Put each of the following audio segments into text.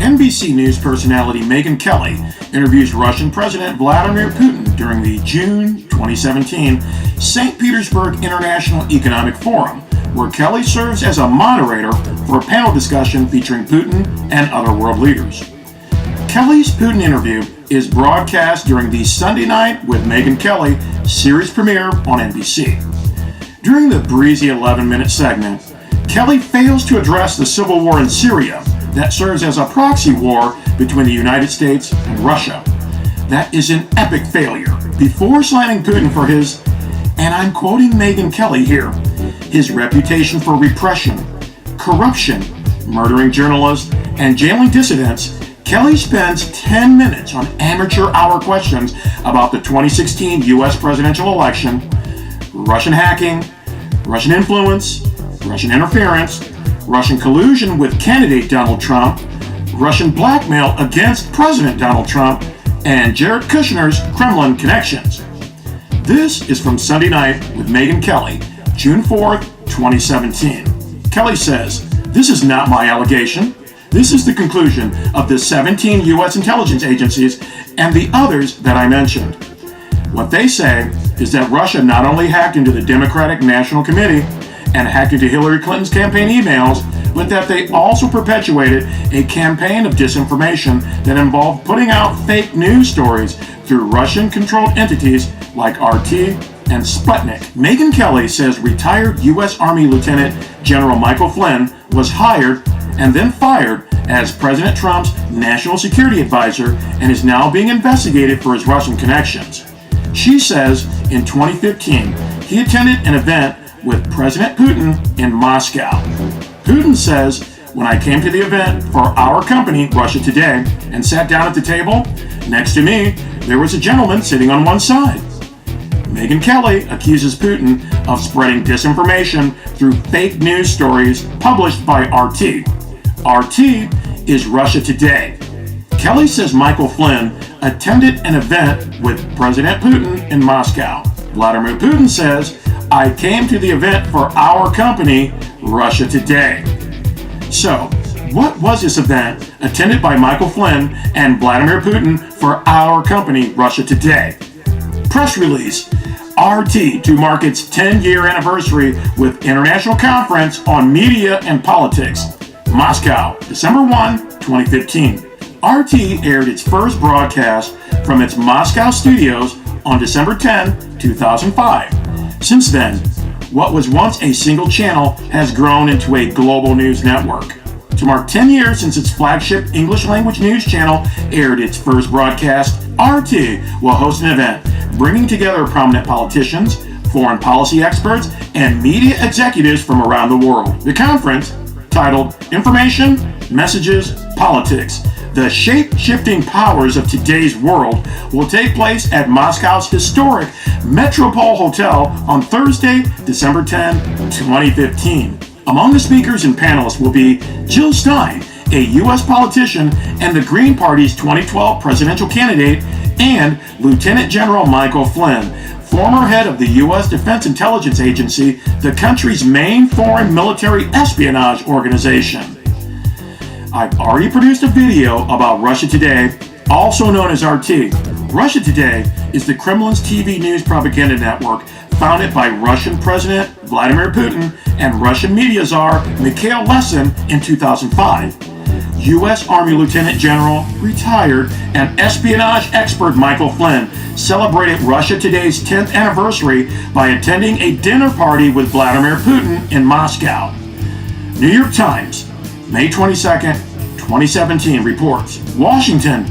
NBC News personality Megyn Kelly interviews Russian President Vladimir Putin during the June 2017 St. Petersburg International Economic Forum, where Kelly serves as a moderator for a panel discussion featuring Putin and other world leaders. Kelly's Putin interview is broadcast during the Sunday Night with Megyn Kelly series premiere on NBC. During the breezy 11-minute segment, Kelly fails to address the civil war in Syria that serves as a proxy war between the United States and Russia. That is an epic failure. Before slamming Putin for his, and I'm quoting Megyn Kelly here, his reputation for repression, corruption, murdering journalists, and jailing dissidents, Kelly spends 10 minutes on amateur hour questions about the 2016 U.S. presidential election, Russian hacking, Russian influence, Russian interference, Russian collusion with candidate Donald Trump, Russian blackmail against President Donald Trump, and Jared Kushner's Kremlin connections. This is from Sunday Night with Megyn Kelly, June 4th, 2017. Kelly says, "This is not my allegation. This is the conclusion of the 17 U.S. intelligence agencies and the others that I mentioned. What they say is that Russia not only hacked into the Democratic National Committee and hacked into Hillary Clinton's campaign emails, but that they also perpetuated a campaign of disinformation that involved putting out fake news stories through Russian-controlled entities like RT and Sputnik." Megyn Kelly says retired U.S. Army Lieutenant General Michael Flynn was hired and then fired as President Trump's national security advisor and is now being investigated for his Russian connections. She says in 2015 he attended an event with President Putin in Moscow. Putin says, "When I came to the event for our company, Russia Today, and sat down at the table, next to me, there was a gentleman sitting on one side." Megyn Kelly accuses Putin of spreading disinformation through fake news stories published by RT. RT is Russia Today. Kelly says Michael Flynn attended an event with President Putin in Moscow. Vladimir Putin says, "I came to the event for our company, Russia Today." So, what was this event attended by Michael Flynn and Vladimir Putin for our company, Russia Today? Press release. RT to mark its 10-year anniversary with International Conference on Media and Politics. Moscow, December 1, 2015. RT aired its first broadcast from its Moscow studios on December 10, 2005. Since then, what was once a single channel has grown into a global news network. To mark 10 years since its flagship English language news channel aired its first broadcast, RT will host an event bringing together prominent politicians, foreign policy experts, and media executives from around the world. The conference, titled Information, Messages, Politics, the shape-shifting powers of today's world, will take place at Moscow's historic Metropole Hotel on Thursday, December 10, 2015. Among the speakers and panelists will be Jill Stein, a U.S. politician and the Green Party's 2012 presidential candidate, and Lieutenant General Michael Flynn, former head of the U.S. Defense Intelligence Agency, the country's main foreign military espionage organization. I've already produced a video about Russia Today, also known as RT. Russia Today is the Kremlin's TV news propaganda network founded by Russian President Vladimir Putin and Russian media czar Mikhail Lesin in 2005. U.S. Army Lieutenant General, retired, and espionage expert Michael Flynn celebrated Russia Today's 10th anniversary by attending a dinner party with Vladimir Putin in Moscow. New York Times, May 22nd, 2017 reports, Washington,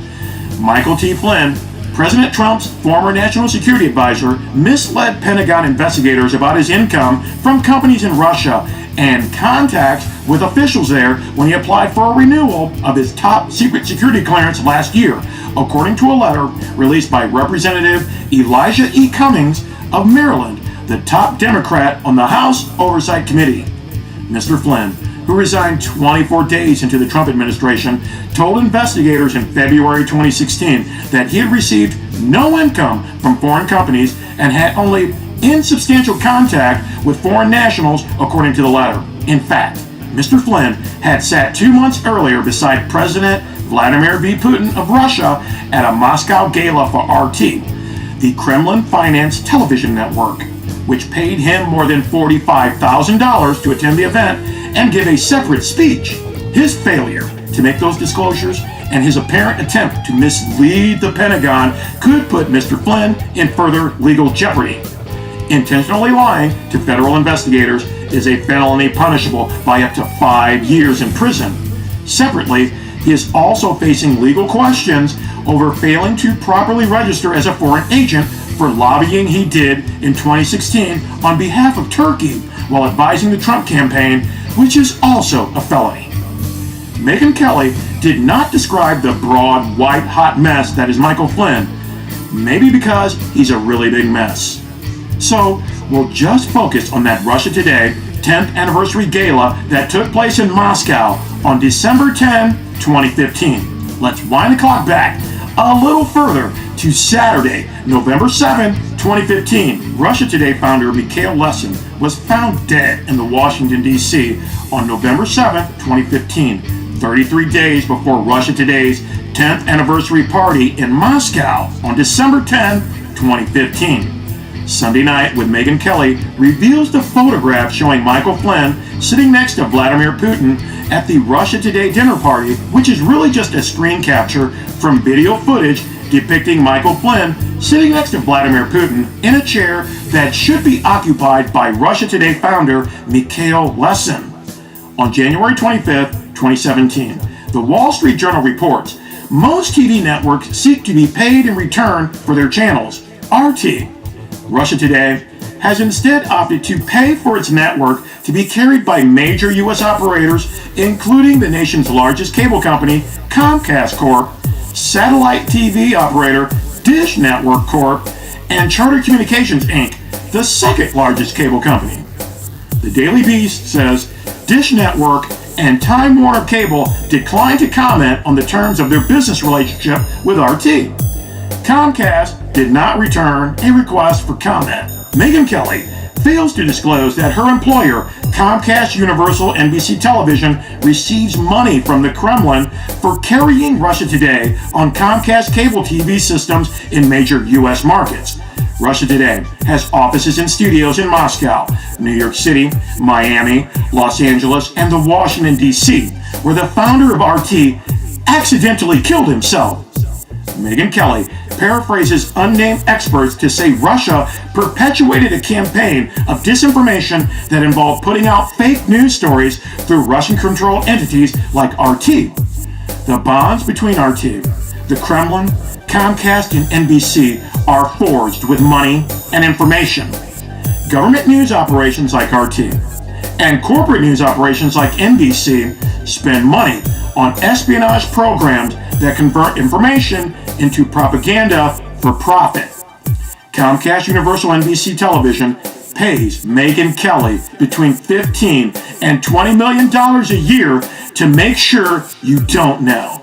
Michael T. Flynn, President Trump's former national security advisor, misled Pentagon investigators about his income from companies in Russia and contacts with officials there when he applied for a renewal of his top secret security clearance last year, according to a letter released by Representative Elijah E. Cummings of Maryland, the top Democrat on the House Oversight Committee. Mr. Flynn, who resigned 24 days into the Trump administration, told investigators in February 2016 that he had received no income from foreign companies and had only insubstantial contact with foreign nationals, according to the letter. In fact, Mr. Flynn had sat 2 months earlier beside President Vladimir V. Putin of Russia at a Moscow gala for RT, the Kremlin-financed television network, which paid him more than $45,000 to attend the event and give a separate speech. His failure to make those disclosures and his apparent attempt to mislead the Pentagon could put Mr. Flynn in further legal jeopardy. Intentionally lying to federal investigators is a felony punishable by up to 5 years in prison. Separately, he is also facing legal questions over failing to properly register as a foreign agent for lobbying he did in 2016 on behalf of Turkey while advising the Trump campaign, which is also a felony. Megyn Kelly did not describe the broad, white-hot mess that is Michael Flynn, maybe because he's a really big mess. So, we'll just focus on that Russia Today 10th anniversary gala that took place in Moscow on December 10, 2015. Let's wind the clock back a little further to Saturday, November 7, 2015. Russia Today founder Mikhail Lesin was found dead in the Washington, D.C. on November 7, 2015, 33 days before Russia Today's 10th anniversary party in Moscow on December 10, 2015. Sunday Night with Megyn Kelly reveals the photograph showing Michael Flynn sitting next to Vladimir Putin at the Russia Today dinner party, which is really just a screen capture from video footage depicting Michael Flynn sitting next to Vladimir Putin in a chair that should be occupied by Russia Today founder Mikhail Lesin. On January 25, 2017, the Wall Street Journal reports most TV networks seek to be paid in return for their channels. RT, Russia Today, has instead opted to pay for its network to be carried by major U.S. operators, including the nation's largest cable company, Comcast Corp., satellite TV operator, Dish Network Corp., and Charter Communications, Inc., the second largest cable company. The Daily Beast says Dish Network and Time Warner Cable declined to comment on the terms of their business relationship with RT. Comcast did not return a request for comment. Megyn Kelly fails to disclose that her employer, Comcast Universal NBC Television, receives money from the Kremlin for carrying Russia Today on Comcast cable TV systems in major U.S. markets. Russia Today has offices and studios in Moscow, New York City, Miami, Los Angeles, and the Washington, D.C., where the founder of RT accidentally killed himself. Megyn Kelly paraphrases unnamed experts to say Russia perpetuated a campaign of disinformation that involved putting out fake news stories through Russian-controlled entities like RT. The bonds between RT, the Kremlin, Comcast, and NBC are forged with money and information. Government news operations like RT and corporate news operations like NBC spend money on espionage programs that convert information into propaganda for profit. Comcast Universal NBC Television pays Megyn Kelly between $15 and $20 million a year to make sure you don't know.